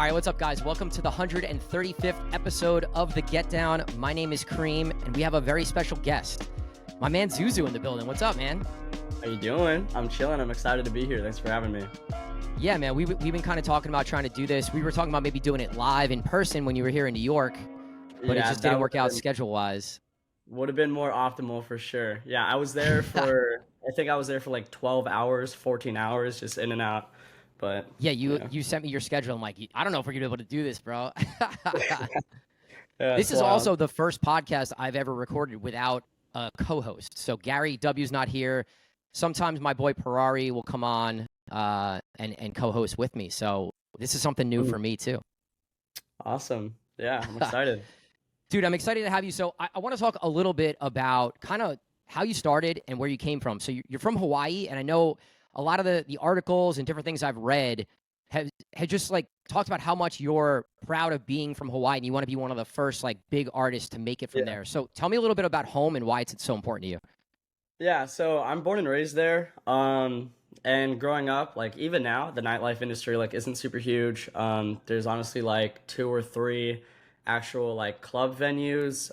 All right, what's up, guys? Welcome to the 135th episode of The Get Down. My name is Kareem, and we have a very special guest. My man ZUEZEU in the building. What's up, man? How you doing? I'm chilling. I'm excited to be here. Thanks for having me. Yeah, man, we've been kind of talking about trying to do this. We were talking about maybe doing it live in person when you were here in New York, but it just didn't work out schedule-wise. Would have been more optimal for sure. Yeah, I was there for, I think I was there for like 12 hours, 14 hours, just in and out. But yeah, you sent me your schedule. I'm like, I don't know if we're gonna be able to do this, bro. This is also the first podcast I've ever recorded without a co-host. So Gary W's not here. Sometimes my boy Ferrari will come on and co-host with me. So this is something new for me too. Awesome. Yeah, I'm excited. Dude, I'm excited to have you. So I want to talk a little bit about kind of how you started and where you came from. So you're from Hawaii, and I know a lot of the articles and different things I've read have just like talked about how much you're proud of being from Hawaii and you want to be one of the first like big artists to make it from there. So tell me a little bit about home and why it's so important to you. Yeah, so I'm born and raised there. And growing up, like even now, the nightlife industry like isn't super huge. There's honestly like 2 or 3 actual like club venues.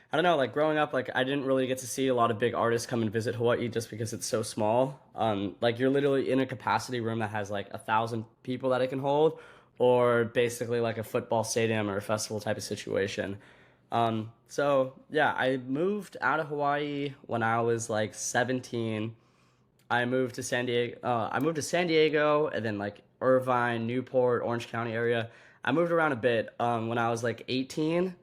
I don't know, like growing up, like I didn't really get to see a lot of big artists come and visit Hawaii just because it's so small. Like you're literally in a capacity room that has like 1,000 people that it can hold, or basically like a football stadium or a festival type of situation. So yeah, I moved out of Hawaii when I was like 17. I moved to San Diego. And then like Irvine, Newport, Orange County area. I moved around a bit when I was like 18.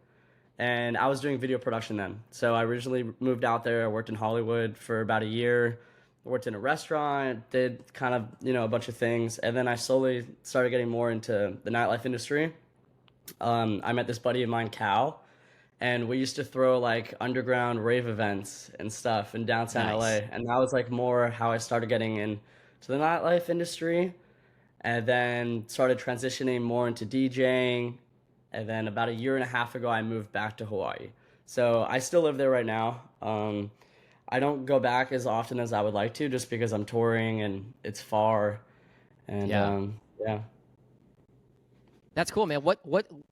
And I was doing video production then. So I originally moved out there. I worked in Hollywood for about a year. I worked in a restaurant, did kind of, a bunch of things. And then I slowly started getting more into the nightlife industry. I met this buddy of mine, Cal, and we used to throw like underground rave events and stuff in downtown LA. And that was like more how I started getting into the nightlife industry, and then started transitioning more into DJing. And then about a year and a half ago, I moved back to Hawaii. So I still live there right now. I don't go back as often as I would like to, just because I'm touring and it's far. And yeah. That's cool, man.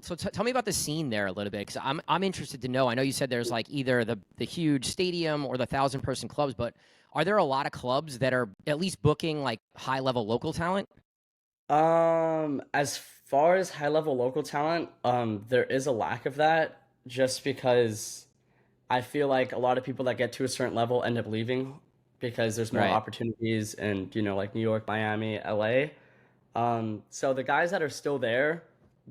So tell me about the scene there a little bit, because I'm interested to know. I know you said there's like either the huge stadium or the 1,000-person clubs, but are there a lot of clubs that are at least booking like high-level local talent? As far as high-level local talent, there is a lack of that, just because I feel like a lot of people that get to a certain level end up leaving because there's more opportunities in, like New York, Miami, LA. So the guys that are still there,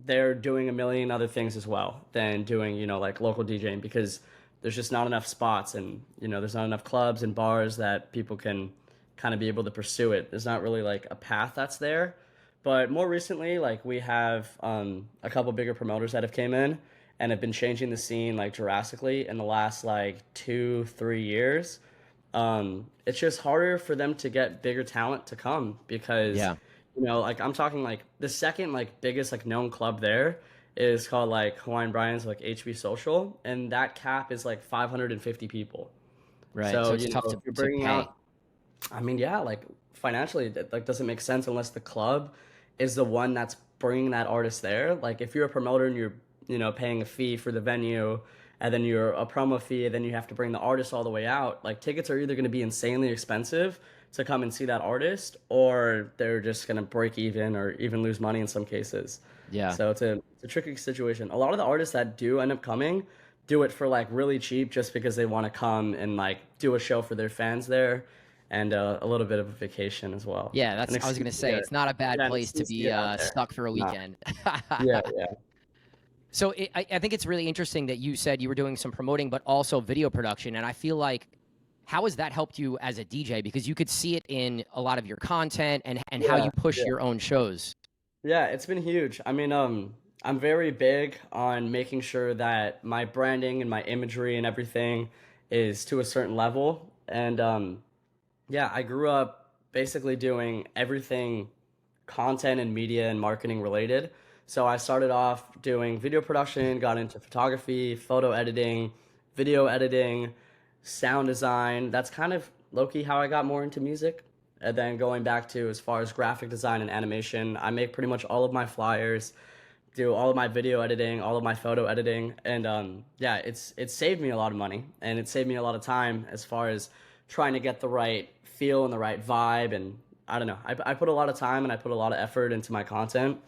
they're doing a million other things as well than doing, like local DJing, because there's just not enough spots, and, there's not enough clubs and bars that people can kind of be able to pursue it. There's not really like a path that's there. But more recently, like we have a couple bigger promoters that have came in and have been changing the scene like drastically in the last like 2-3 years. It's just harder for them to get bigger talent to come because, like I'm talking like the second like biggest like known club there is called like Hawaiian Brian's, like HB Social, and that cap is like 550 people. Right. So it's tough to bring pay. out. I mean, yeah, like financially, that like doesn't make sense unless the club is the one that's bringing that artist there. Like if you're a promoter and you're, paying a fee for the venue, and then you're a promo fee, and then you have to bring the artist all the way out, like tickets are either going to be insanely expensive to come and see that artist, or they're just going to break even or even lose money in some cases. Yeah. So it's a tricky situation. A lot of the artists that do end up coming do it for like really cheap just because they want to come and like do a show for their fans there. And a little bit of a vacation as well. Yeah, that's what I was going to say. It's not a bad place to be stuck for a weekend. Yeah. So I think it's really interesting that you said you were doing some promoting, but also video production. And I feel like, how has that helped you as a DJ? Because you could see it in a lot of your content and how you push your own shows. Yeah, it's been huge. I mean, I'm very big on making sure that my branding and my imagery and everything is to a certain level. And yeah, I grew up basically doing everything content and media and marketing related. So I started off doing video production, got into photography, photo editing, video editing, sound design. That's kind of low-key how I got more into music. And then going back to as far as graphic design and animation, I make pretty much all of my flyers, do all of my video editing, all of my photo editing, and yeah, it's saved me a lot of money and it saved me a lot of time as far as trying to get the right feel and the right vibe. And I don't know, I put a lot of time and I put a lot of effort into my content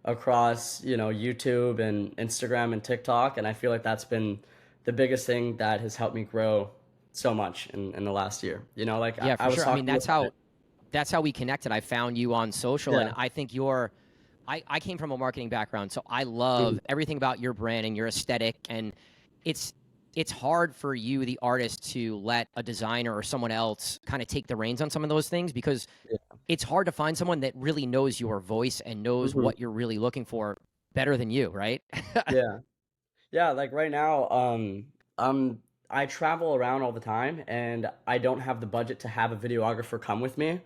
across YouTube and Instagram and TikTok, and I feel like that's been the biggest thing that has helped me grow so much in the last year. Like Yeah, I for was sure. I mean, talking about it. that's how we connected. I found you on social, and Yeah. I think I came from a marketing background, so I Mhm. love everything about your brand and your aesthetic. And it's it's hard for you, the artist, to let a designer or someone else kind of take the reins on some of those things because Yeah. it's hard to find someone that really knows your voice and knows Mhm. what you're really looking for better than you, right? Yeah. Yeah, like right now, um, I travel around all the time and I don't have the budget to have a videographer come with me.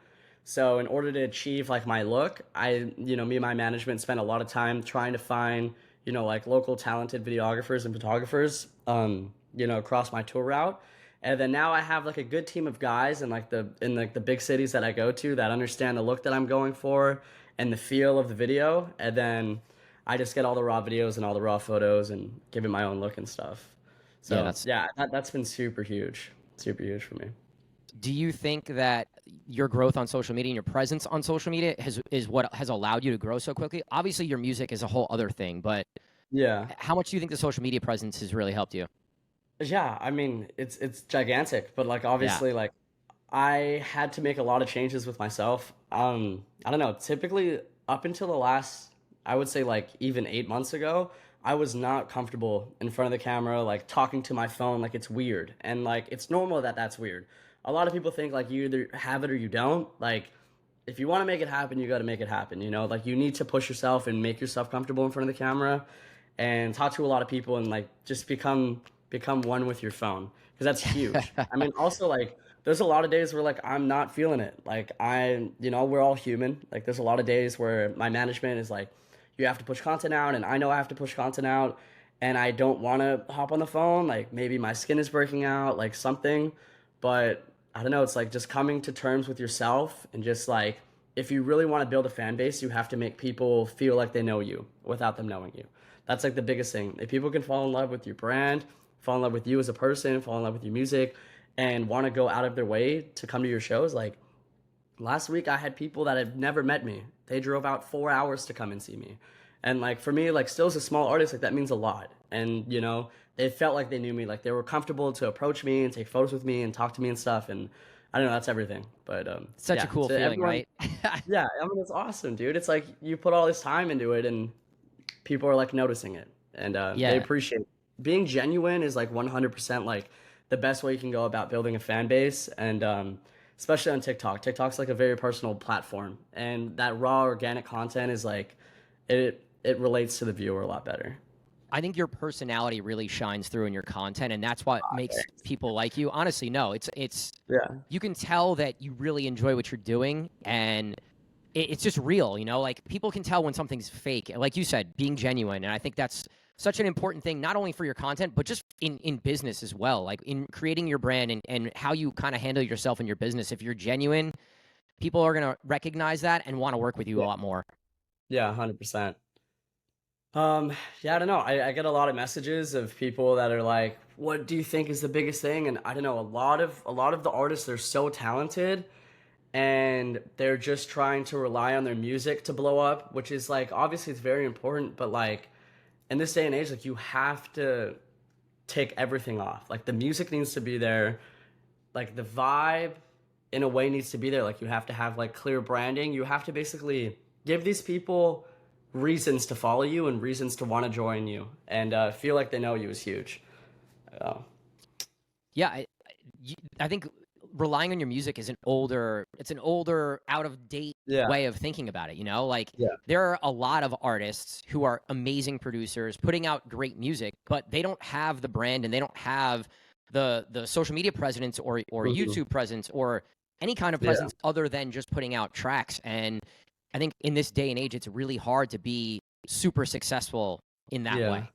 So in order to achieve like my look, me and my management spent a lot of time trying to find, like local talented videographers and photographers, across my tour route. And then now I have like a good team of guys in the big cities that I go to that understand the look that I'm going for and the feel of the video. And then I just get all the raw videos and all the raw photos and give it my own look and stuff. Yeah, So that's. yeah, that's been super huge for me. Do you think that your growth on social media and your presence on social media is what has allowed you to grow so quickly? Obviously, your music is a whole other thing, but Yeah, how much do you think the social media presence has really helped you? yeah. I mean, it's gigantic, but like Yeah. obviously, like I had to make a lot of changes with myself. I don't know. Typically, up until the last, I would say like even 8 months ago, I was not comfortable in front of the camera, like talking to my phone. Like it's weird, and like it's normal that that's weird. A lot of people think like you either have it or you don't. Like if you want to make it happen, you got to make it happen. Like you need to push yourself and make yourself comfortable in front of the camera, and talk to a lot of people and like just become one with your phone because that's huge. I mean, also like there's a lot of days where like I'm not feeling it. Like we're all human. Like there's a lot of days where my management is like, you have to push content out, and I know I have to push content out, and I don't want to hop on the phone. Like maybe my skin is breaking out, like something, but I don't know. It's like just coming to terms with yourself and just like if you really want to build a fan base, you have to make people feel like they know you without them knowing you. That's like the biggest thing. If people can fall in love with your brand, fall in love with you as a person, fall in love with your music, and want to go out of their way to come to your shows, like last week I had people that had never met me. They drove out 4 hours to come and see me. And like for me, like still as a small artist, like that means a lot. And they felt like they knew me, like they were comfortable to approach me and take photos with me and talk to me and stuff. And I don't know, that's everything. But Such a yeah, cool to feeling, everyone, right? yeah, I mean it's awesome, dude. It's like you put all this time into it, and people are like noticing it, and they Yeah. appreciate it. Being genuine is like 100% like the best way you can go about building a fan base, and especially on TikTok. TikTok's like a very personal platform, and that raw organic content is like it relates to the viewer a lot better. I think your personality really shines through in your content, and that's what makes people like you. Honestly, no, it's Yeah. you can tell that you really enjoy what you're doing, and it's just real. Like people can tell when something's fake. Like you said, being genuine, and I think that's such an important thing, not only for your content, but just in business as well. Like in creating your brand and how you kind of handle yourself in your business. If you're genuine, people are gonna recognize that and want to work with you a Yeah. lot more. Yeah, 100%. Um, yeah, I don't know. I get a lot of messages of people that are like, "What do you think is the biggest thing?" And I don't know. A lot of the artists, they're so talented, and they're just trying to rely on their music to blow up, which is like obviously it's very important, but like in this day and age, like you have to take everything off. Like the music needs to be there, like the vibe in a way needs to be there. Like you have to have like clear branding. You have to basically give these people reasons to follow you and reasons to want to join you and feel like they know you is huge. Uh, Yeah, I think relying on your music is an older, out of date yeah, way of thinking about it. Like yeah, there are a lot of artists who are amazing producers putting out great music, but they don't have the brand and they don't have the social media presence or mhm, YouTube presence or any kind of yeah, presence other than just putting out tracks. And I think in this day and age, it's really hard to be super successful in that yeah, way.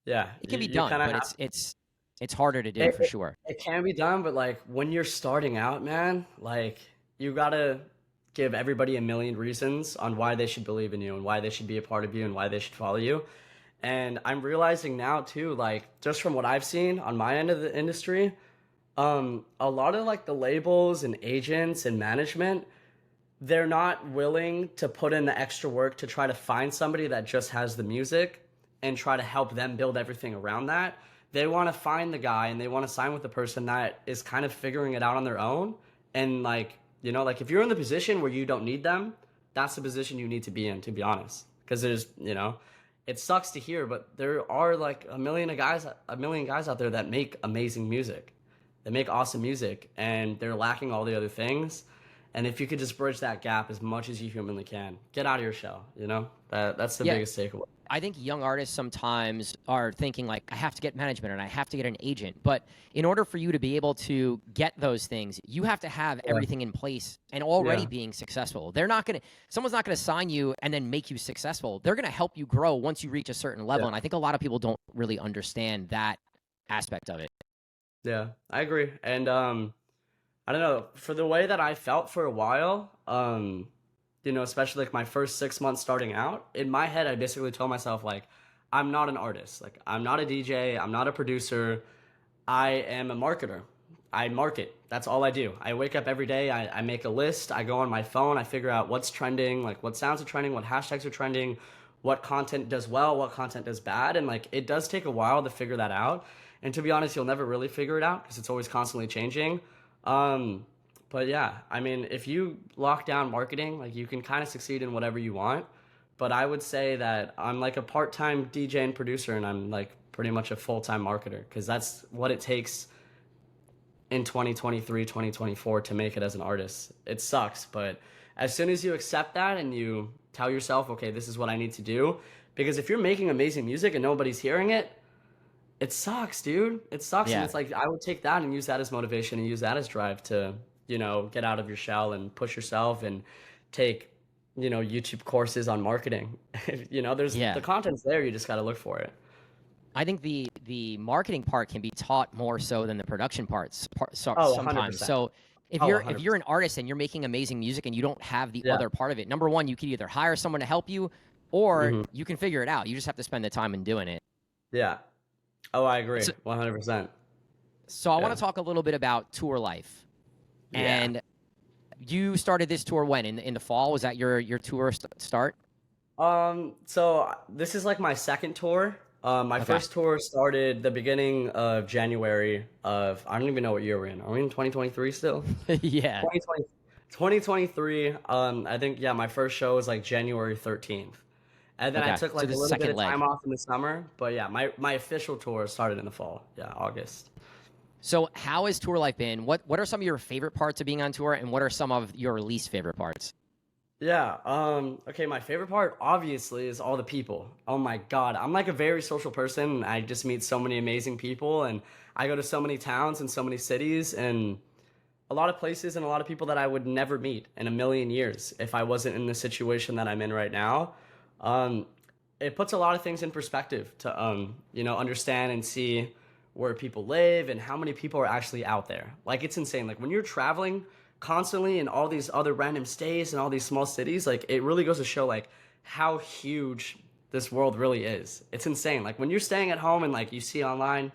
yeah. It You, can be you done, kind of but have it's harder to do it, for it. sure. It can be done, but like when you're starting out, man, like you gotta give everybody a million reasons on why they should believe in you and why they should be a part of you and why they should follow you. And I'm realizing now too, like just from what I've seen on my end of the industry, a lot of like the labels and agents and management, they're not willing to put in the extra work to try to find somebody that just has the music and try to help them build everything around that. They want to find the guy and they want to sign with the person that is kind of figuring it out on their own. And like, like if you're in the position where you don't need them, that's the position you need to be in, to be honest. Because it sucks to hear, but there are like a million guys out there that make amazing music. They make awesome music and they're lacking all the other things. And if you could just bridge that gap as much as you humanly can, get out of your shell. That's the Yeah. biggest takeaway. I think young artists sometimes are thinking like, I have to get management and I have to get an agent. But in order for you to be able to get those things, you have to have everything in place and already Yeah. being successful. Someone's not going to sign you and then make you successful. They're going to help you grow once you reach a certain level. Yeah. And I think a lot of people don't really understand that aspect of it. Yeah, I agree. And I don't know, for the way that I felt for a while, especially like my first 6 months starting out, in my head I basically told myself like I'm not an artist. Like I'm not a DJ, I'm not a producer. I am a marketer. I market. That's all I do. I wake up every day, I make a list, I go on my phone, I figure out what's trending, like what sounds are trending, what hashtags are trending, what content does well, what content does bad. And like it does take a while to figure that out. And to be honest, you'll never really figure it out because it's always constantly changing. Um, but yeah, I mean, if you lock down marketing, like you can kind of succeed in whatever you want. But I would say that I'm like a part-time DJ and producer, and I'm like pretty much a full-time marketer because that's what it takes in 2023, 2024 to make it as an artist. It sucks, but as soon as you accept that and you tell yourself, okay, this is what I need to do, because if you're making amazing music and nobody's hearing it, it sucks, dude. It sucks. And Yeah. it's like I would take that and use that as motivation and use that as drive to, get out of your shell and push yourself and take, YouTube courses on marketing. There's Yeah. the content's there, you just got to look for it. I think the marketing part can be taught more so than the production parts Oh, sometimes. 100%. So if Oh, you're 100%. an artist and you're making amazing music and you don't have the Yeah. other part of it, number one, you could either hire someone to help you or Hmm. you can figure it out. You just have to spend the time in doing it. Yeah. Oh, I agree. So, 100%. so I want Yeah. to talk a little bit about tour life. Yeah. And you started this tour when in the fall? Was that your tour start? So this is like my second tour. My Okay. first tour started the beginning of January of, I don't even know what year we're in. Are we in 2023 still? Yeah. 2020, 2023. I think, yeah, my first show was like January 13th. And then I Okay. took So like a the little bit second of leg. time off in the summer. But yeah, my official tour started in the fall. Yeah, August. So how has tour life been? What are some of your favorite parts of being on tour and what are some of your least favorite parts? Yeah, okay, my favorite part obviously is all the people. Oh my God. I'm like a very social person. And I just meet so many amazing people and I go to so many towns and so many cities and a lot of places and a lot of people that I would never meet in a million years if I wasn't in the situation that I'm in right now. Um, it puts a lot of things in perspective to understand and see where people live and how many people are actually out there. Like it's insane. Like when you're traveling constantly in all these other random states and all these small cities, like it really goes to show like how huge this world really is. It's insane. Like when you're staying at home and like you see online,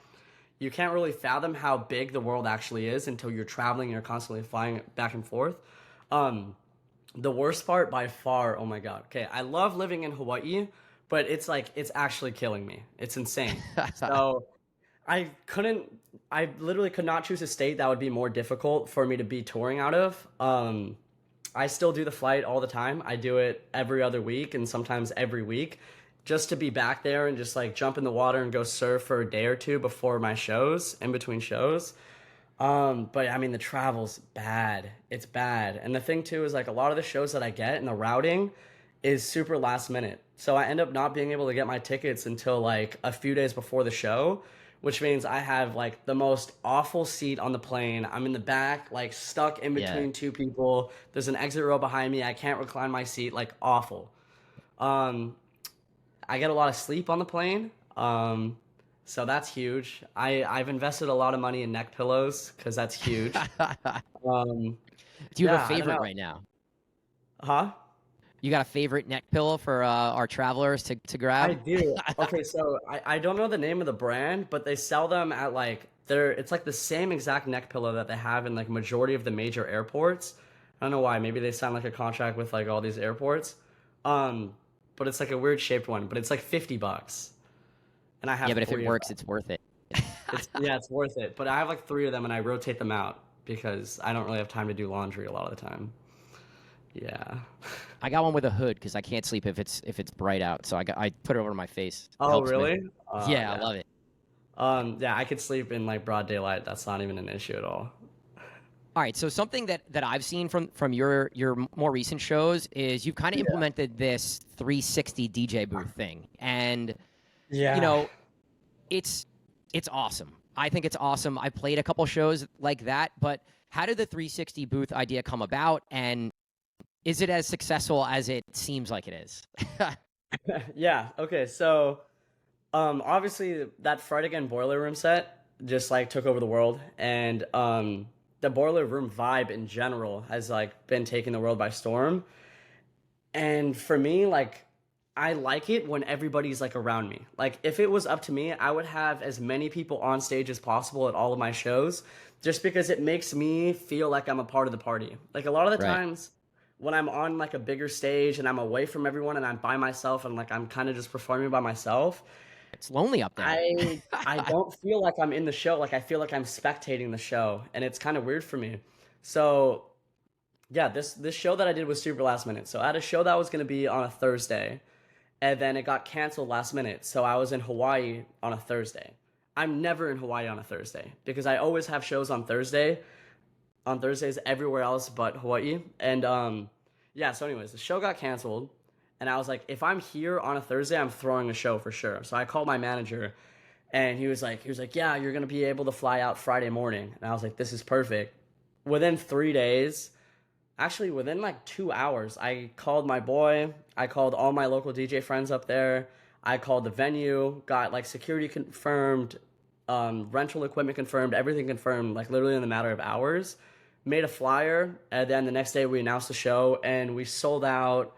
you can't really fathom how big the world actually is until you're traveling and you're constantly flying back and forth. Um, the worst part by far, oh my God. Okay, I love living in Hawaii, but it's like it's actually killing me. It's insane. So I couldn't, I literally could not choose a state that would be more difficult for me to be touring out of. I still do the flight all the time. I do it every other week and sometimes every week just to be back there and just like jump in the water and go surf for a day or two before my shows, in between shows. But I mean, the travel's bad. It's bad. And the thing too is like a lot of the shows that I get and the routing is super last minute. So I end up not being able to get my tickets until like a few days before the show, which means I have like the most awful seat on the plane. I'm in the back, like stuck in Yeah. between two people. There's an exit row behind me. I can't recline my seat, like awful. Um, I get a lot of sleep on the plane. So that's huge. I've invested a lot of money in neck pillows because that's huge. Um, Do you have a Yeah, I don't favorite know. right now? Huh? You got a favorite neck pillow for our travelers to I grab? do. Okay, so I don't know the name of the brand, but they sell them at like they're it's like the same exact neck pillow that they have in like majority of the major airports. I don't know why. Maybe they signed like a contract with like all these airports. Um, but it's like a weird shaped one, but it's like $50. And I Yeah, have but if it three of works, them. it's worth it. It's yeah, it's worth it. But I have like three of them and I rotate them out because I don't really have time to do laundry a lot of the time. Yeah. I got one with a hood because I can't sleep if it's bright out. So I put it over my face. It Oh, helps me. really? Yeah, I Yeah. love it. Yeah, I could sleep in like broad daylight. That's not even an issue at all. All right, so something that I've seen from your more recent shows is you've kind of Yeah. implemented this 360 DJ booth thing, and you Yeah. know it's it's awesome. I think it's awesome. I played a couple shows like that, but how did the 360 booth idea come about, and is it as successful as it seems like it is? Yeah. Okay. So, obviously that Fright Again boiler room set just like took over the world, and the boiler room vibe in general has like been taking the world by storm. And for me, like, I like it when everybody's like around me. Like, if it was up to me, I would have as many people on stage as possible at all of my shows, just because it makes me feel like I'm a part of the party. Like, a lot of the Right. times when I'm on like a bigger stage and I'm away from everyone and I'm by myself and like I'm kind of just performing by myself, It's lonely up there. I don't feel like I'm in the show. Like, I feel like I'm spectating the show, and it's kind of weird for me. So, yeah, this show that I did was super last minute. So I had a show that was going to be on a Thursday, and then it got canceled last minute. So I was in Hawaii on a Thursday. I'm never in Hawaii on a Thursday because I always have shows on Thursdays everywhere else but Hawaii. And yeah, so anyways, the show got canceled, and I was like, if I'm here on a Thursday, I'm throwing a show for sure. So I called my manager, and he was like, yeah, you're gonna be able to fly out Friday morning. And I was like, this is perfect. Within 3 days, actually within like 2 hours, I called my boy, I called all my local DJ friends up there, I called the venue, got like security confirmed, rental equipment confirmed, everything confirmed, like literally in a matter of hours. Made a flyer, and then the next day we announced the show, and we sold out.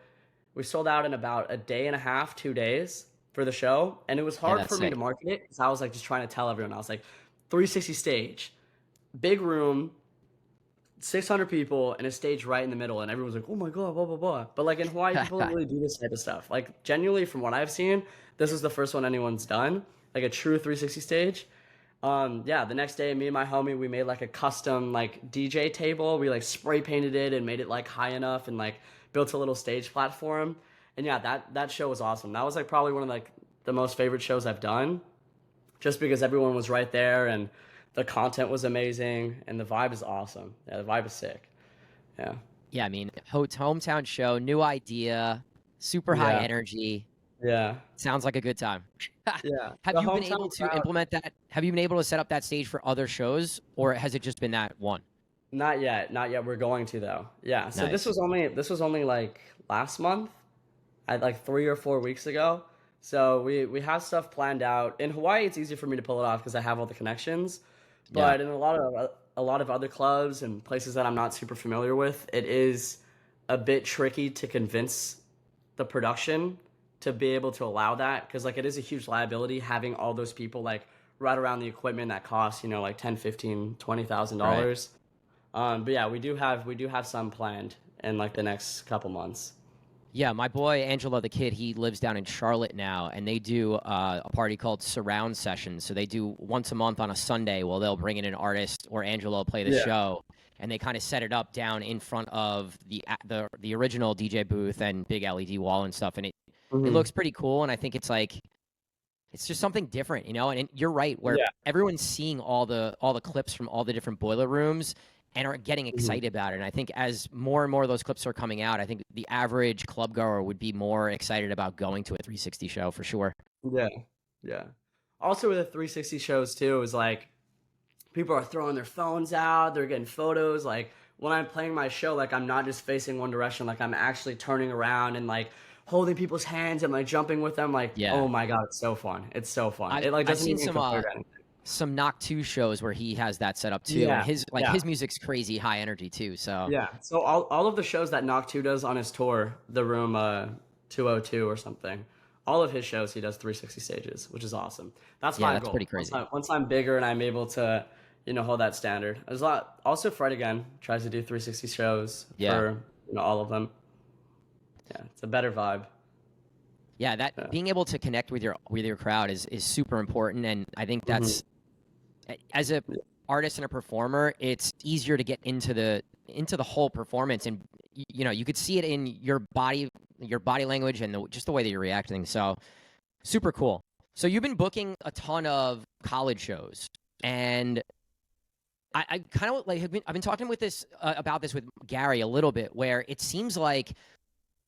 We sold out in about a day and a half, 2 days for the show, and it was Yeah, hard that's for me to sick. market it because I was like just trying to tell everyone. I was like, 360 stage, big room, 600 people and a stage right in the middle, and everyone's like, oh my god, blah blah blah. But like in Hawaii, people don't really do this type of stuff. Like genuinely, from what I've seen, this is the first one anyone's done, like a true 360 stage. Yeah, the next day, me and my homie, we made like a custom like DJ table. We like spray painted it and made it like high enough, and like built a little stage platform. And yeah, that show was awesome. That was like probably one of like the most favorite shows I've done, just because everyone was right there and the content was amazing and the vibe is awesome. Yeah, the vibe is sick. Yeah. Yeah, I mean, hometown show, new idea, super high Yeah. energy. Yeah. Sounds like a good time. Yeah. Have The you been able hometown to crowd. implement that? Have you been able to set up that stage for other shows, or has it just been that one? Not yet. Not yet. We're going to though. Yeah. So this Nice. was only this was only like last month. I like 3 or 4 weeks ago. So we have stuff planned out. In Hawaii, it's easy for me to pull it off because I have all the connections. Yeah. But in a lot of other clubs and places that I'm not super familiar with, it is a bit tricky to convince the production to be able to allow that because like it is a huge liability having all those people like right around the equipment that costs, like 10, 15, 20,000 Right. dollars. But yeah, we do have some planned in like the next couple months. Yeah, my boy Angelo the Kid, he lives down in Charlotte now, and they do a party called Surround Sessions. So they do once a month on a Sunday. Well, they'll bring in an artist, or Angelo will play the Yeah. show, and they kind of set it up down in front of the original DJ booth and big LED wall and stuff, and it Hmm. looks pretty cool. And I think it's like it's just something different, And you're right, where Yeah. everyone's seeing all the clips from all the different boiler rooms and are getting Hmm. excited about it. And I think as more and more of those clips are coming out, I think the average club goer would be more excited about going to a 360 show for sure. Yeah. Yeah. Also with the 360 shows too is like people are throwing their phones out, they're getting photos. Like when I'm playing my show, like I'm not just facing one direction, like I'm actually turning around and like holding people's hands and like jumping with them. Like, Yeah, oh my God, it's so fun. It's so fun. I've It like I've doesn't seen even some compare to anything. some Knock 2 shows where he has that set up too, and Yeah, his like yeah. his music's crazy high energy too. So Yeah. So all of the shows that Knock 2 does on his tour, the Room 202 or something, all of his shows he does 360 stages, which is awesome. That's yeah, my that's pretty goal. crazy. Once I'm bigger and I'm able to, hold that standard. There's a lot. Also, Fred again tries to do 360 shows Yeah. for all of them. Yeah, it's a better vibe. Yeah, that Yeah. being able to connect with your crowd is super important, and I think Hmm. that's as a artist and a performer, it's easier to get into the whole performance, and you know you could see it in your body language, and just the way that you're reacting. So super cool. So you've been booking a ton of college shows, and I kind of like I've been talking with this about this with Gary a little bit, where it seems like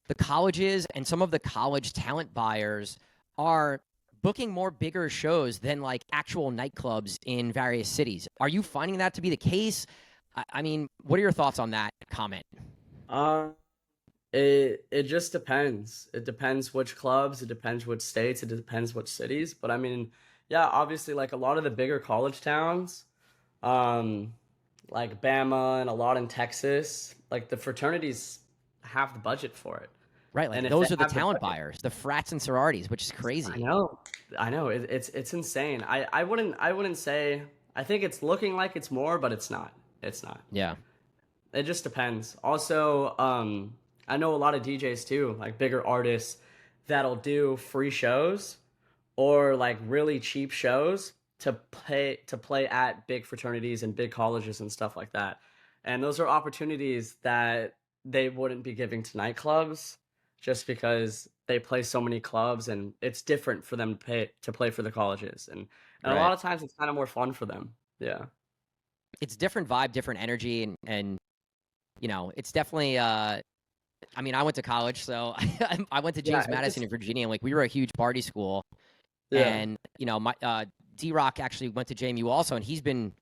the colleges and some of the college talent buyers are booking more bigger shows than like actual nightclubs in various cities. Are you finding that to be the case? I mean, what are your thoughts on that comment? Uh, it just depends. It depends which clubs, it depends which states, it depends which cities. But I mean, yeah, obviously like a lot of the bigger college towns, um, like Bama and a lot in Texas, like the fraternities have the budget for it. Right, like And if they those are the have the talent budget, buyers, the frats and sororities, which is I crazy. know, it's insane. I wouldn't say. I think it's looking like it's more, but it's not. It's not. Yeah, It just depends. Also, I know a lot of DJs too, like bigger artists that'll do free shows or like really cheap shows to play at big fraternities and big colleges and stuff like that. And those are opportunities that they wouldn't be giving to nightclubs just because they play so many clubs and it's different for them to play for the colleges. And a right. lot of times it's kind of more fun for them. Yeah. It's different vibe, different energy, and you know, it's definitely. I mean, I went to college, so I went to Yeah, James it Madison just in Virginia, and like we were a huge party school. yeah. And you know, my D Rock actually went to JMU also, and he's been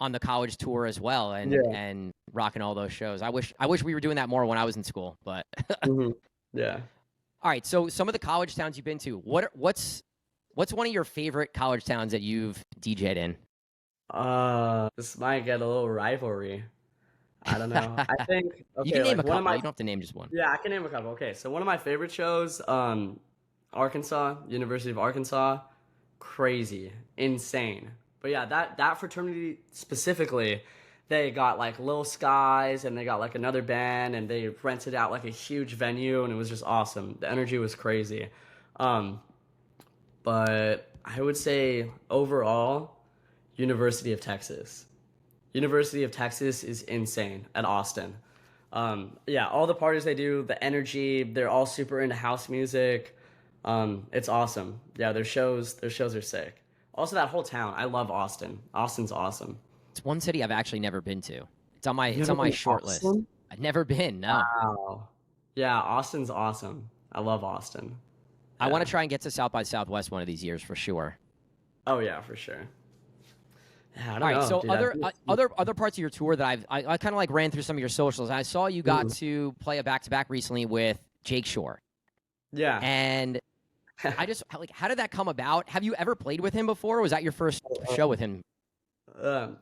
on the college tour as well, Yeah. and rocking all those shows. I wish we were doing that more when I was in school. But Hmm. Yeah. all right, so some of the college towns you've been to, what's one of your favorite college towns that you've DJ'd in? This might get a little rivalry. I don't know. I think You okay, can name like a one of couple. my You don't have to name just one. yeah, I can name a couple. Okay, so one of my favorite shows, Arkansas, University of Arkansas, crazy, insane. But yeah, that fraternity specifically, they got like Lil Skies and they got like another band and they rented out like a huge venue and it was just awesome. The energy was crazy. Um, but I would say overall, University of Texas. University of Texas is insane at Austin. Yeah, all the parties they do, the energy, they're all super into house music. It's awesome. Yeah, their shows are sick. Also, that whole town, I love Austin. Austin's awesome. It's one city I've actually never been to. You've It's never on my been to short list. Austin? I've never been. No, Wow. Yeah, Austin's awesome. I love Austin. I want Yeah. to try and get to South by Southwest one of these years for sure. Oh yeah, for sure. Yeah, I All don't right. know, So dude. I think it's, other parts of your tour that I kind of like ran through some of your socials. I saw you got Mhm. to play a back to back recently with Jake Shore, Yeah. and I just like how did that come about? Have you ever played with him before? Or was that your first show with him?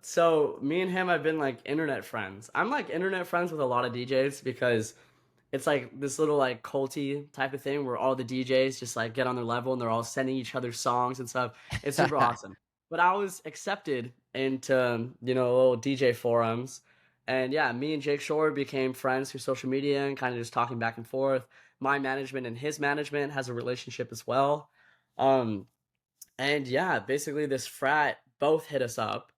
So me and him have been like internet friends. I'm like internet friends with a lot of DJs because it's like this little like culty type of thing where all the DJs just like get on their level and they're all sending each other songs and stuff. It's super awesome. But I was accepted into little DJ forums, and yeah, me and Jake Shore became friends through social media and kind of just talking back and forth. My management and his management has a relationship as well. Um, and yeah, basically this frat both hit us up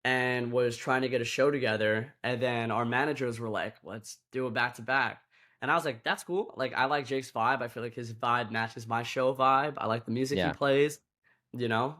and was trying to get a show together. And then our managers were like, let's do a back to back. And I was like, that's cool. Like, I like Jake's vibe. I feel like his vibe matches my show vibe. I like the music he Yeah. plays.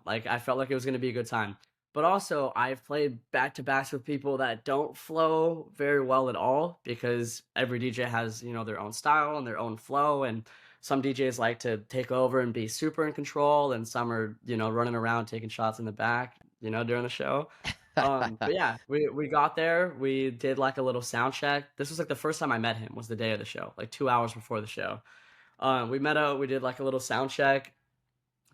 Like I felt like it was going to be a good time. But also, I've played back to backs with people that don't flow very well at all because every DJ has, their own style and their own flow. And some DJs like to take over and be super in control. And some are, running around taking shots in the back, during the show. But yeah, we got there. We did like a little sound check. This was like the first time I met him was the day of the show, like 2 hours before the show. We met up. We did like a little sound check,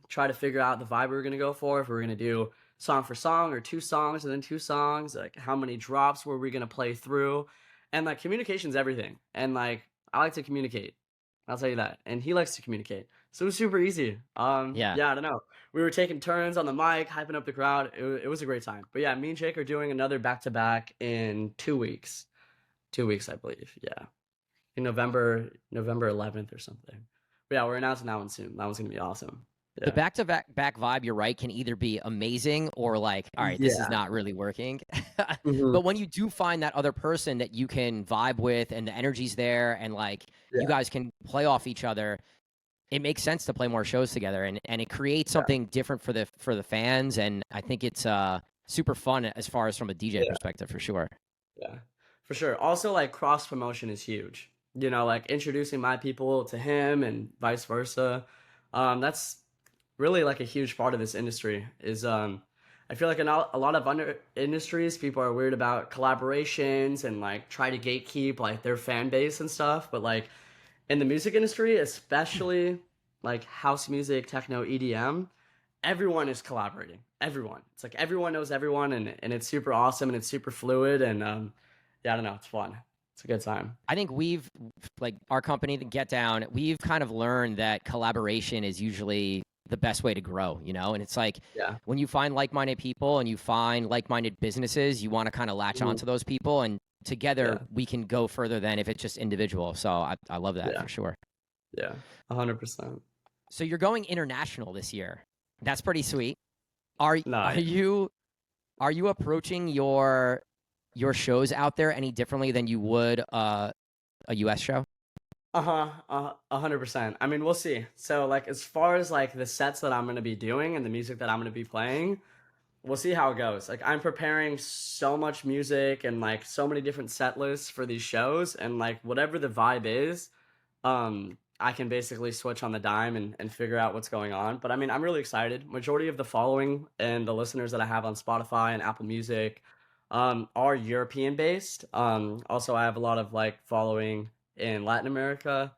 try to figure out the vibe we were gonna go for. If we were gonna do song for song or two songs and then two songs, like how many drops were we gonna play through, and like communication's everything, and like I like to communicate, I'll tell you that, and he likes to communicate, so it was super easy. Yeah. Yeah, I don't know, we were taking turns on the mic hyping up the crowd. It was a great time. But yeah, me and Jake are doing another back to back in 2 weeks. 2 weeks, I believe. Yeah, in November 11th or something. But yeah, we're announcing that one soon. That one's gonna be awesome. The Yeah. back-to-back vibe, you're right, can either be amazing or like, all right, this is Yeah. not really working. Hmm. But when you do find that other person that you can vibe with and the energy's there and like you Yeah. guys can play off each other, it makes sense to play more shows together and it creates Yeah. something different for the fans. And I think it's super fun as far as from a DJ Yeah. perspective for sure. Yeah. For sure. Also, like cross promotion is huge. Like introducing my people to him and vice versa. That's really like a huge part of this industry. Is I feel like in a lot of under industries, people are weird about collaborations and like try to gatekeep like their fan base and stuff. But like in the music industry, especially like house music, techno, EDM, everyone is collaborating. Everyone. It's like everyone knows everyone, and it's super awesome and it's super fluid, and yeah, I don't know, it's fun. It's a good time. I think we've like our company, the Get Down, we've kind of learned that collaboration is usually the best way to grow, you know? And it's like Yeah. when you find like-minded people and you find like-minded businesses, you want to kind of latch Mhm. onto those people and together Yeah. we can go further than if it's just individual. So I love that Yeah. for sure. Yeah. 100%. So you're going international this year. That's pretty sweet. Are are Nice. you are you approaching your shows out there any differently than you would a US show? Uh-huh. 100%. I mean, we'll see. So like as far as like the sets that I'm gonna be doing and the music that I'm gonna be playing, we'll see how it goes. Like I'm preparing so much music and like so many different set lists for these shows, and like whatever the vibe is, I can basically switch on the dime and figure out what's going on. But I mean, I'm really excited. Majority of the following and the listeners that I have on Spotify and Apple Music are European based. Also I have a lot of like following in Latin America.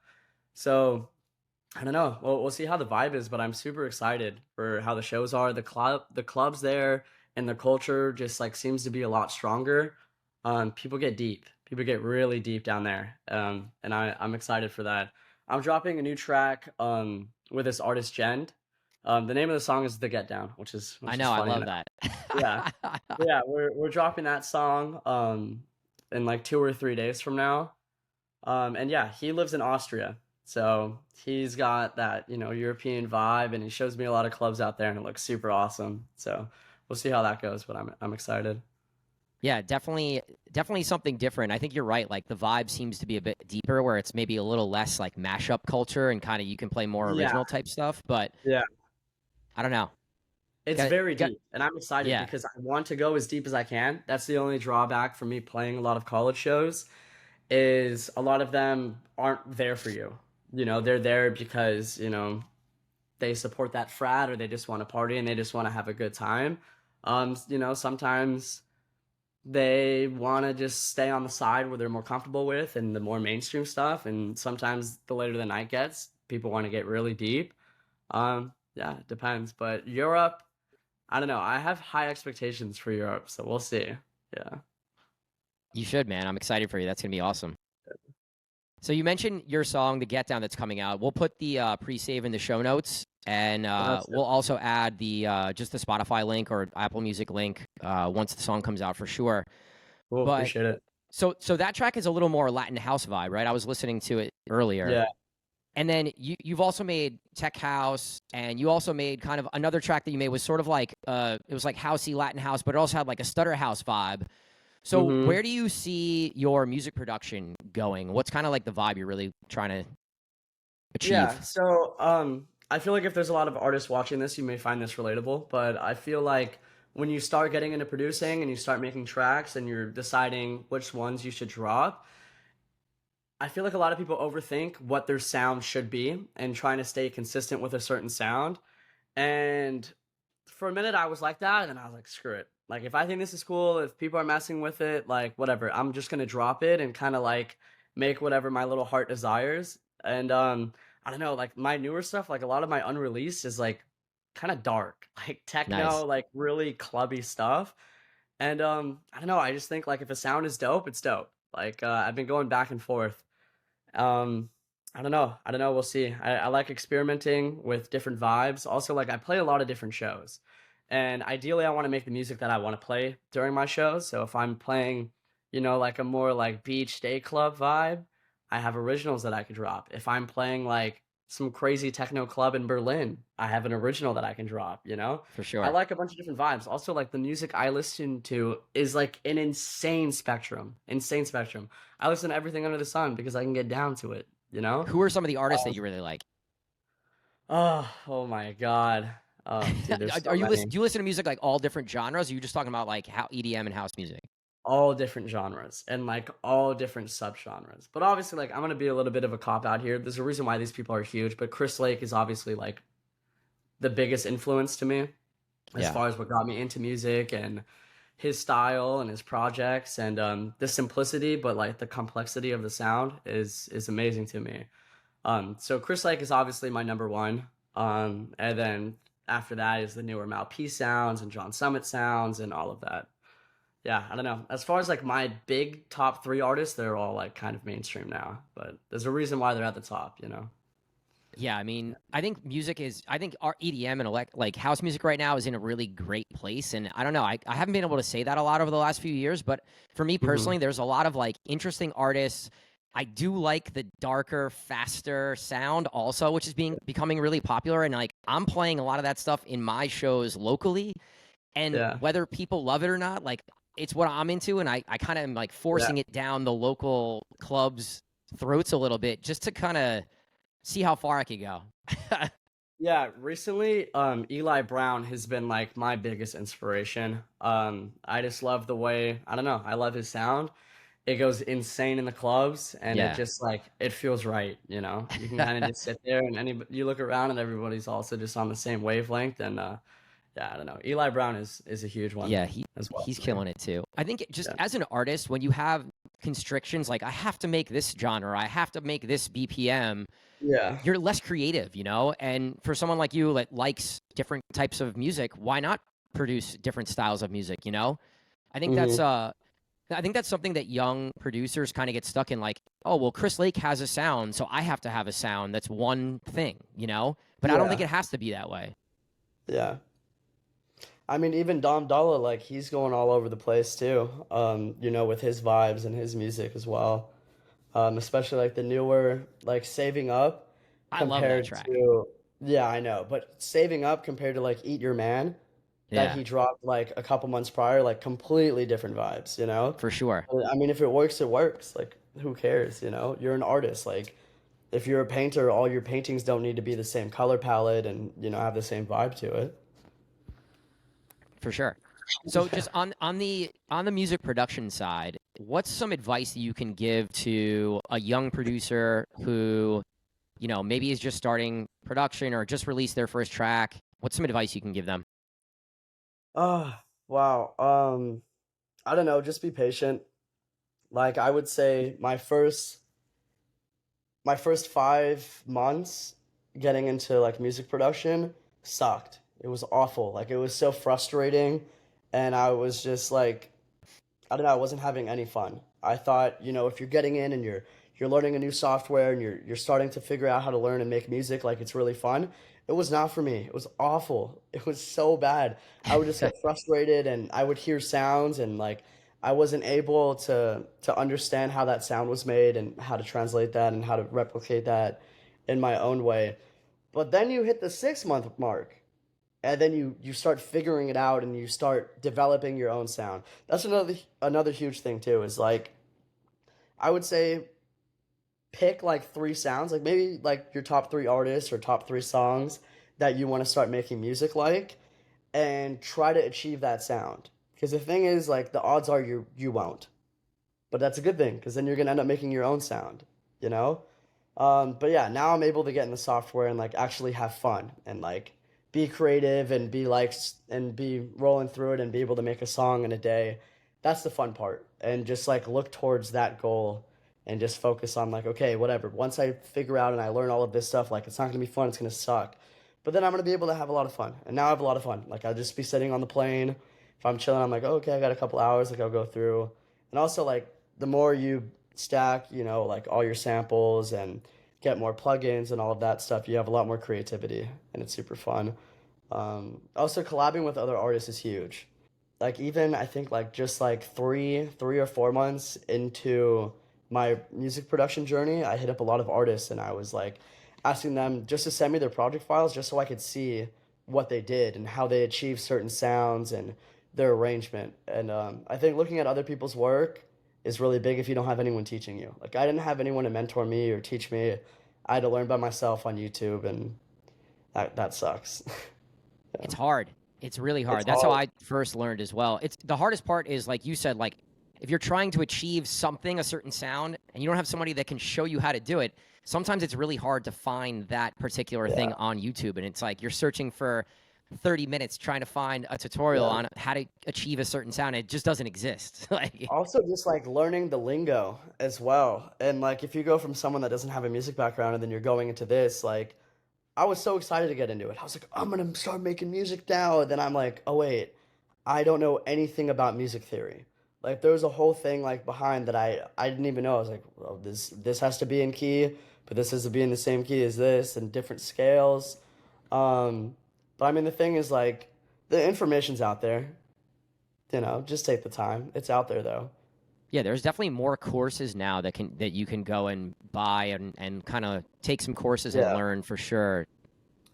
So I don't know. We'll see how the vibe is, but I'm super excited for how the shows are. The clubs there, and the culture just like seems to be a lot stronger. People get deep. People get really deep down there. And I'm excited for that. I'm dropping a new track with this artist Jend. The name of the song is The Get Down, which is I which is know, I funny love enough. that. Yeah. Yeah, we're dropping that song in like 2 or 3 days from now. And yeah, he lives in Austria. So he's got that, European vibe, and he shows me a lot of clubs out there, and it looks super awesome. So we'll see how that goes, but I'm excited. Yeah, definitely something different. I think you're right. Like the vibe seems to be a bit deeper where it's maybe a little less like mashup culture and kind of you can play more Yeah, original type stuff, but yeah. I don't know. It's Got very got deep, and I'm excited yeah. because I want to go as deep as I can. That's the only drawback for me playing a lot of college shows, is a lot of them aren't there for you. They're there because, they support that frat, or they just want to party and they just want to have a good time. Sometimes they want to just stay on the side where they're more comfortable with and the more mainstream stuff. And sometimes the later the night gets, people want to get really deep. Yeah, it depends. But Europe, I don't know. I have high expectations for Europe, so we'll see. Yeah. You should, man. I'm excited for you. That's going to be awesome. So you mentioned your song, The Get Down, that's coming out. We'll put the pre-save in the show notes, and That's it. we'll also add the just the Spotify link or Apple Music link once the song comes out for sure. Cool. But Appreciate it. so that track is a little more Latin house vibe, right? I was listening to it earlier. Yeah. And then you've also made tech house, and you also made kind of another track that you made was sort of like it was like housey Latin house, but it also had like a stutter house vibe. So Mm-hmm. where do you see your music production going? What's kind of like the vibe you're really trying to Yeah. achieve? So, I feel like if there's a lot of artists watching this, you may find this relatable, but I feel like when you start getting into producing and you start making tracks and you're deciding which ones you should drop, I feel like a lot of people overthink what their sound should be and trying to stay consistent with a certain sound. And for a minute, I was like that, and then I was like, screw it. Like, if I think this is cool, if people are messing with it, like, whatever, I'm just gonna drop it and kind of like make whatever my little heart desires. And I don't know, like my newer stuff, like a lot of my unreleased is like kind of dark, like techno, Nice. like really clubby stuff. And I don't know, I just think like if a sound is dope, it's dope. Like I've been going back and forth. Um, I don't know. I don't know. We'll see. I like experimenting with different vibes. Also, like I play a lot of different shows, and ideally, I want to make the music that I want to play during my shows. So if I'm playing, like a more like beach day club vibe, I have originals that I could drop. If I'm playing like some crazy techno club in Berlin, I have an original that I can drop. For I sure. like a bunch of different vibes. Also, like the music I listen to is like an insane spectrum. Insane spectrum. I listen to everything under the sun because I can get down to it, you know? Who are some of the artists that Um, you really like? oh my God. Dude, there's so many. Do you listen to music like all different genres? Or are you just talking about like how EDM and house music? All different genres and like all different subgenres. But obviously, like I'm gonna be a little bit of a cop out here. There's a reason why these people are huge, but Chris Lake is obviously like the biggest influence to me as Yeah, far as what got me into music and his style and his projects and the simplicity but like the complexity of the sound is amazing to me. So Chris Lake is obviously my number one. And then after that is the newer Malpiece sounds and John Summit sounds and all of that. Yeah, I don't know. As far as like my big top three artists, they're all like kind of mainstream now, but there's a reason why they're at the top. yeah. I mean, I think music is. I think our EDM and like house music right now is in a really great place, and I don't know. I haven't been able to say that a lot over the last few years, but for me Hmm. personally, there's a lot of like interesting artists. I do like the darker, faster sound also, which is being becoming really popular, and like I'm playing a lot of that stuff in my shows locally. And Yeah, whether people love it or not, like it's what I'm into, and I kind of am like yeah, forcing it down the local clubs' throats a little bit just to kind of see how far I could go. yeah. Recently, Eli Brown has been like my biggest inspiration. I just love the way, I don't know, I love his sound. It goes insane in the clubs, and it Yeah. just like it feels right. You can kind of just sit there, and you look around, and everybody's also just on the same wavelength. And yeah, I don't know. Eli Brown is a huge one Yeah, as well he's for me. killing it too. I think just Yeah. as an artist, when you have constrictions like I have to make this genre, I have to make this BPM, Yeah. you're less creative, you know? And for someone like you that likes different types of music, why not produce different styles of music, you know? I think that's Hmm. uh I think that's something that young producers kind of get stuck in like, oh, well, Chris Lake has a sound, so I have to have a sound that's one thing, you know? But I don't think Yeah. it has to be that way. Yeah. I mean, even Dom Dalla, like he's going all over the place too. With his vibes and his music as well. Especially like the newer, like Saving Up I love that compared track. to, yeah, I know, but Saving Up compared to like Eat Your Man that Yeah, he dropped like a couple months prior, like completely different vibes. for sure. I mean, if it works, it works. Like, who cares? You're an artist. Like, if you're a painter, all your paintings don't need to be the same color palette and have the same vibe to it. For sure. So just on the music production side, what's some advice that you can give to a young producer who, maybe is just starting production or just released their first track? What's some advice you can give them? Oh, wow. I don't know, just be patient. Like I would say my first 5 months getting into like music production sucked. It was awful. Like it was so frustrating, and I was just like, I don't know, I wasn't having any fun. I thought, if you're getting in and you're learning a new software and you're starting to figure out how to learn and make music, like it's really fun. It was not for me. It was awful. It was so bad. I would just get frustrated and I would hear sounds and like I wasn't able to understand how that sound was made and how to translate that and how to replicate that in my own way. But then you hit the 6 month mark and then you start figuring it out and you start developing your own sound. That's another huge thing too. Is like I would say pick like three sounds, like maybe like your top three artists or top three songs that you want to start making music like, and try to achieve that sound. Because the thing is, like the odds are you won't, but that's a good thing because then you're gonna end up making your own sound, you know. But yeah, now I'm able to get in the software and like actually have fun and like be creative and be like and be rolling through it and be able to make a song in a day. That's the fun part. And just like look towards that goal and just focus on like, okay, whatever. Once I figure out and I learn all of this stuff, like it's not gonna be fun, it's gonna suck. but then I'm gonna be able to have a lot of fun. And now I have a lot of fun. Like I'll just be sitting on the plane. If I'm chilling, I'm like, oh, okay, I got a couple hours. Like I'll go through. And also like the more you stack, like all your samples and get more plugins and all of that stuff, you have a lot more creativity and it's super fun. Also collabing with other artists is huge. Like even I think like just like three or 4 months into my music production journey, I hit up a lot of artists and I was like asking them just to send me their project files just so I could see what they did and how they achieved certain sounds and their arrangement. And I think looking at other people's work is really big if you don't have anyone teaching you. Like I didn't have anyone to mentor me or teach me. I had to learn by myself on YouTube, and that sucks. Yeah. It's hard. It's really It's hard. That's how hard. I first learned as well. It's the hardest part is like you said, like if you're trying to achieve something, a certain sound, and you don't have somebody that can show you how to do it, sometimes it's really hard to find that particular thing Yeah. on YouTube. And it's like you're searching for 30 minutes trying to find a tutorial Yeah. on how to achieve a certain sound. It just doesn't exist. Like, Also, just like learning the lingo as well. And like, if you go from someone that doesn't have a music background and then you're going into this, like, I was so excited to get into it. I was like, I'm gonna start making music now. And then I'm like, oh wait, I don't know anything about music theory. Like, there was a whole thing like behind that I didn't even know. I was like, well, this has to be in key, but this has to be in the same key as this and different scales. But I mean, the thing is like, the information's out there. Just take the time. It's out there though. yeah, there's definitely more courses now that you can go and buy and kind of take some courses and Yeah, learn for sure.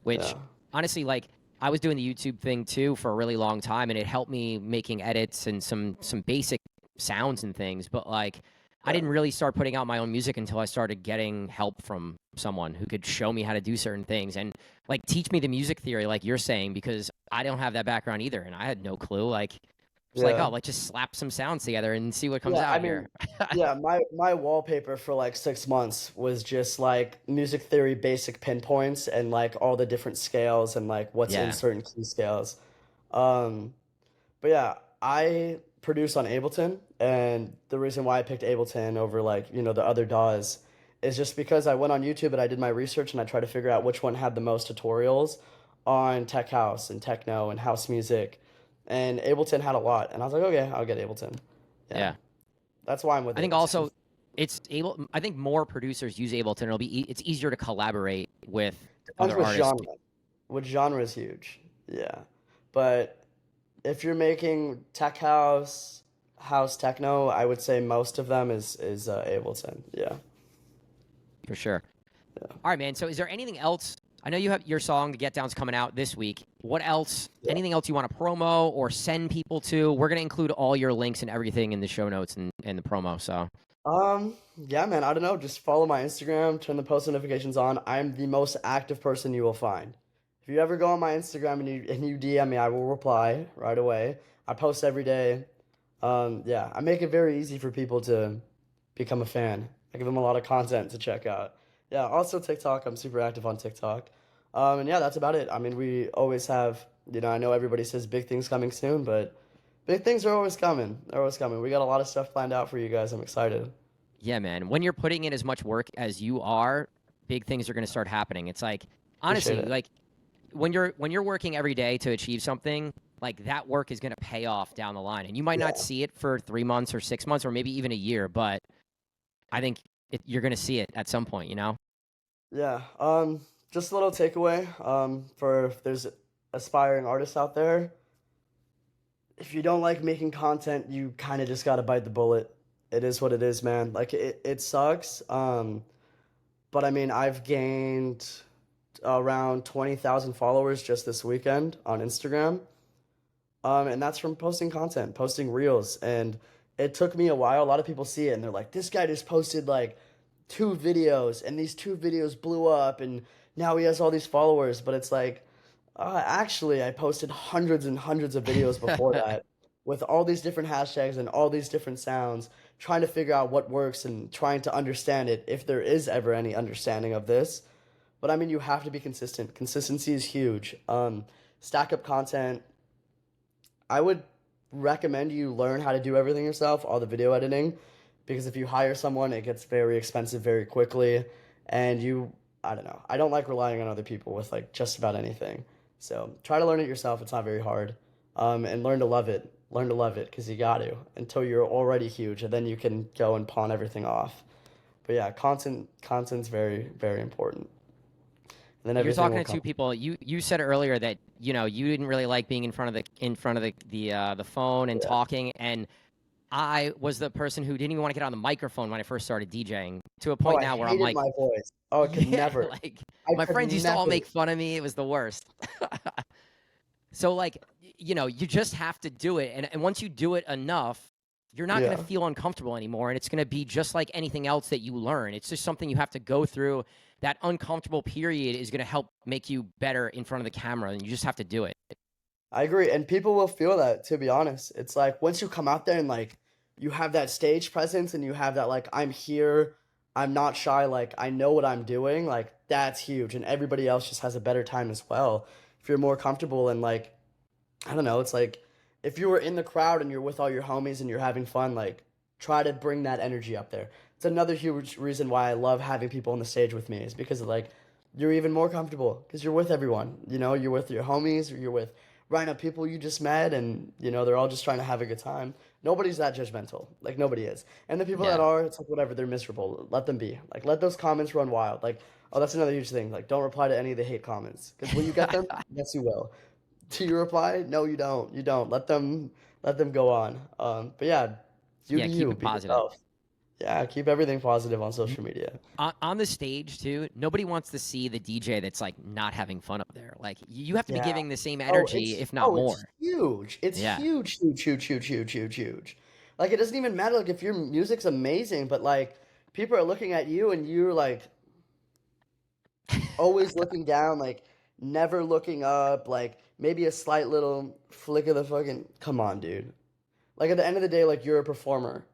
Which yeah, honestly, like I was doing the YouTube thing too for a really long time, and it helped me making edits and some basic sounds and things. But like, I yeah. didn't really start putting out my own music until I started getting help from someone who could show me how to do certain things and like teach me the music theory, like you're saying, because I don't have that background either, and I had no clue. Like, it's like, oh, Yeah. let's just slap some sounds together and see what comes Yeah, I out mean, here. yeah, my wallpaper for like 6 months was just like music theory basic pinpoints and like all the different scales and like what's in Yeah, certain key scales. Um, but yeah, I produce on Ableton, and the reason why I picked Ableton over like, the other DAWs is just because I went on YouTube and I did my research and I tried to figure out which one had the most tutorials on tech house and techno and house music. And Ableton had a lot, and I was like, okay, I'll get Ableton. Yeah, yeah. that's why I'm with I think Ableton. also it's able. I think more producers use Ableton. It's easier to collaborate with Depends other what artists. genre. What genre is huge. Yeah. But if you're making tech house, house techno, I would say most of them is Ableton. Yeah. For sure. Yeah. All right, man. So, is there anything else? I know you have your song, "The Get Down's" coming out this week. What else? Yeah. Anything else you want to promo or send people to? We're gonna include all your links and everything in the show notes and the promo. So, Yeah, man, I don't know. Just follow my Instagram, turn the post notifications on. I'm the most active person you will find. If you ever go on my Instagram and you DM me, I will reply right away. I post every day. Yeah, I make it very easy for people to become a fan. I give them a lot of content to check out. Yeah, also TikTok. I'm super active on TikTok. And yeah, that's about it. I mean, we always have, I know everybody says big things coming soon, but big things are always coming. They're always coming. We got a lot of stuff planned out for you guys. I'm excited. yeah, man. When you're putting in as much work as you are, big things are gonna start happening. It's like Appreciate honestly, it. like when you're working every day to achieve something, like that work is gonna pay off down the line, and you might not Yeah. see it for 3 months or 6 months or maybe even a year, but I think you're gonna see it at some point. You know? Yeah. Just a little takeaway, for if there's aspiring artists out there. If you don't like making content, you kind of just gotta bite the bullet. It is what it is, man. Like it sucks. But I mean, I've gained around 20,000 followers just this weekend on Instagram. And that's from posting content, posting reels. And it took me a while. A lot of people see it and they're like, this guy just posted like 2 videos and these 2 videos blew up and now he has all these followers. But it's like, actually, I posted hundreds and hundreds of videos before that with all these different hashtags and all these different sounds, trying to figure out what works and trying to understand it if there is ever any understanding of this. But I mean, you have to be consistent. Consistency is huge. Stack up content. I would recommend you learn how to do everything yourself, all the video editing, because if you hire someone, it gets very expensive very quickly, and you I don't know. I don't like relying on other people with like just about anything. So try to learn it yourself. It's not very hard. And learn to love it. Learn to love it because you got to until you're already huge, and then you can go and pawn everything off. But yeah, content's very, very important. And then You're everything talking will to come. two people. You said earlier that you didn't really like being in front of the phone and Yeah. talking, and I was the person who didn't even want to get on the microphone when I first started DJing, to a Oh, point I now where I'm hated like, my voice. Oh, I could yeah, never. like I my could friends used to all never. make fun of me. It was the worst. So like, you just have to do it, and once you do it enough, you're not going to Yeah. feel uncomfortable anymore, and it's going to be just like anything else that you learn. It's just something you have to go through. That uncomfortable period is going to help make you better in front of the camera, and you just have to do it. I agree, and people will feel that, to be honest. It's like once you come out there and like you have that stage presence and you have that like I'm here, I'm not shy, like I know what I'm doing, like that's huge and everybody else just has a better time as well. If you're more comfortable and like I don't know, it's like if you were in the crowd and you're with all your homies and you're having fun, like try to bring that energy up there. It's another huge reason why I love having people on the stage with me is because of like you're even more comfortable because you're with everyone. You know, you're with your homies, or you're with random people you just met, and you know they're all just trying to have a good time. Nobody's that judgmental, like nobody is. And the people that Yeah, are, it's like whatever, they're miserable. Let them be. Like let those comments run wild. Like oh, that's another huge thing. Like don't reply to any of the hate comments because will you get them? Yes, you will. Do you reply? No, you don't. You don't. Let them go on. But yeah, you yeah. be Keep you, it be positive. yourself. Yeah, keep everything positive on social media. On the stage too, nobody wants to see the DJ that's like not having fun up there. Like you have to be Yeah. giving the same energy, if not It's more. huge. It's Yeah. huge, huge, huge, huge, huge, huge, huge. Like it doesn't even matter like if your music's amazing, but like people are looking at you and you're like always looking down, like never looking up, like maybe a slight little flick of the fucking come on, dude. Like at the end of the day, like you're a performer.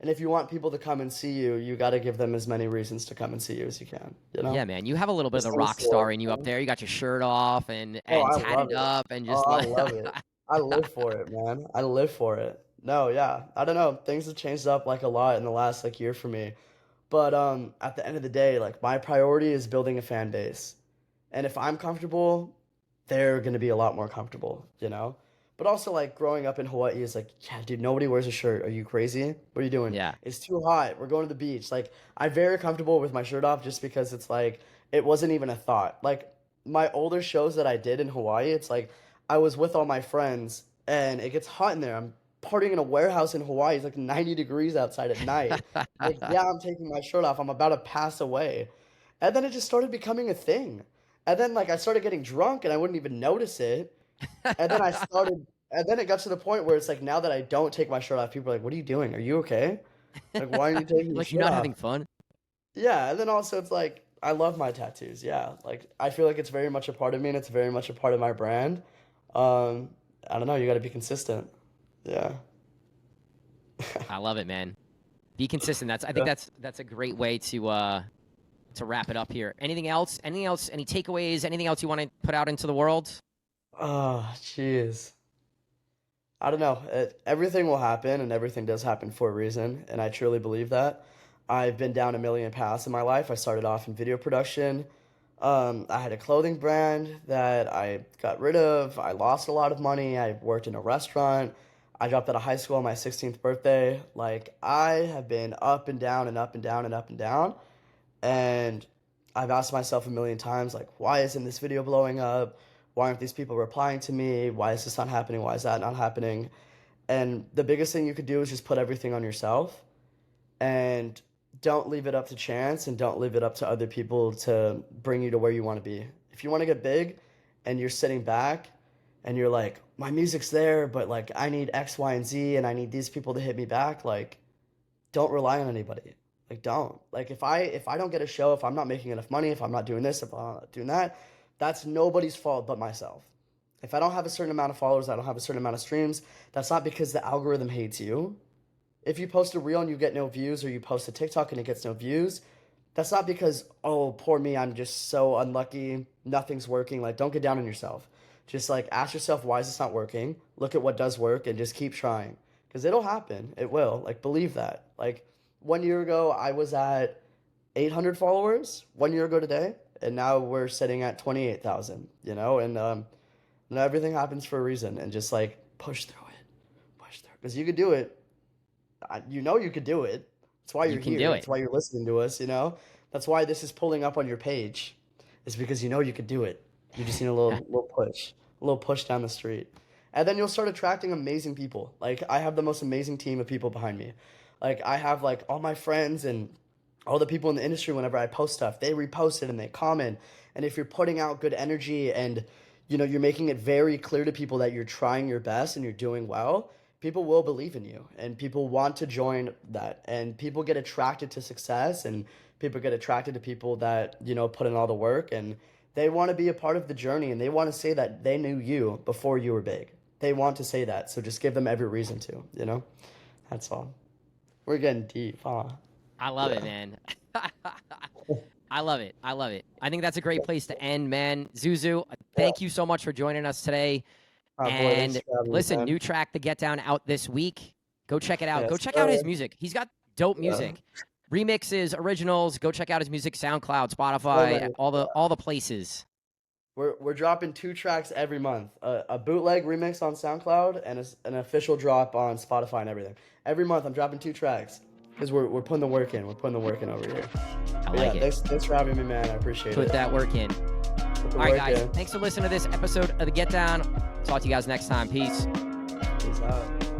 And if you want people to come and see you, you got to give them as many reasons to come and see you as you can, you know? Yeah, man. You have a little bit The of the same rock story, star in you you up know? there. You got your shirt off and Oh, and I love tatted it. up and Oh, just I like love it. I live for it, man. I live for it. No, yeah. I don't know. Things have changed up like a lot in the last like year for me. But at the end of the day, like my priority is building a fan base. And if I'm comfortable, they're gonna be a lot more comfortable, you know? But also like growing up in Hawaii is like, yeah, dude, nobody wears a shirt. Are you crazy? What are you doing? yeah. It's too hot. We're going to the beach. Like I'm very comfortable with my shirt off just because it's like it wasn't even a thought. Like my older shows that I did in Hawaii, it's like I was with all my friends and it gets hot in there. I'm partying in a warehouse in Hawaii. It's like 90 degrees outside at night. Like, yeah, I'm taking my shirt off. I'm about to pass away. And then it just started becoming a thing. And then like I started getting drunk and I wouldn't even notice it. And then and then it got to the point where it's like now that I don't take my shirt off, people are like, "What are you doing? Are you okay? Like, why are you taking your Like you're shirt not off?" having fun. Yeah, and then also it's like I love my tattoos. Yeah, like I feel like it's very much a part of me and it's very much a part of my brand. Um, I don't know. You got to be consistent. Yeah. I love it, man. Be consistent. I think Yeah. that's a great way to wrap it up here. Anything else? Anything else? Any takeaways? Anything else you want to put out into the world? Oh, jeez. I don't know. Everything will happen, and everything does happen for a reason, and I truly believe that. I've been down a million paths in my life. I started off in video production. I had a clothing brand that I got rid of. I lost a lot of money. I worked in a restaurant. I dropped out of high school on my 16th birthday. Like, I have been up and down and up and down and up and down. And I've asked myself a million times, like, why isn't this video blowing up? Why aren't these people replying to me? Why is this not happening? Why is that not happening? And the biggest thing you could do is just put everything on yourself and don't leave it up to chance and don't leave it up to other people to bring you to where you want to be. If you want to get big and you're sitting back and you're like, my music's there, but like I need X, Y, and Z and I need these people to hit me back, like don't rely on anybody. Like don't. Like if I don't get a show, if I'm not making enough money, if I'm not doing this, if I'm not doing that, that's nobody's fault but myself. If I don't have a certain amount of followers, I don't have a certain amount of streams, that's not because the algorithm hates you. If you post a reel and you get no views, or you post a TikTok and it gets no views, that's not because, oh, poor me, I'm just so unlucky, nothing's working. Like, don't get down on yourself. Just like ask yourself, why is this not working? Look at what does work and just keep trying. Because it'll happen. It will. Like, believe that. Like, 1 year ago, I was at 800 followers. 1 year ago today, and now we're sitting at 28,000, you know, and everything happens for a reason, and just like push through, because you could do it. You know you could do it. That's why You you're can here. do That's it. why you're listening to us, you know? That's why this is pulling up on your page. It's because you know you could do it. You just need a little push down the street. And then you'll start attracting amazing people. Like I have the most amazing team of people behind me. Like I have like all my friends and all the people in the industry. Whenever I post stuff, they repost it and they comment. And if you're putting out good energy and you're making it very clear to people that you're trying your best and you're doing well, people will believe in you and people want to join that, and people get attracted to success, and people get attracted to people that put in all the work, and they want to be a part of the journey, and they want to say that they knew you before you were big. They want to say that, so just give them every reason to. That's all. We're getting deep, huh? I love it, Yeah. man. I love it. I love it. I think that's a great place to end, man. Zuzu, Yeah. thank you so much for joining us today. Boy, thanks And for having me, listen, man. new track, The Get Down, out this week. Go check it out. Go Yes, check out his sir. music. He's got dope Yeah. music. Remixes, originals. Go check out his music, SoundCloud, So Spotify, many. all the places. We're dropping 2 tracks every month. A bootleg remix on SoundCloud and an official drop on Spotify and everything. Every month I'm dropping 2 tracks because we're putting the work in. We're putting the work in over here. I But like yeah, it. thanks for having me, man. I appreciate Put it. that work in. Put the All right, work guys. in. Thanks for listening to this episode of The Get Down. Talk to you guys next time. Peace. Peace out.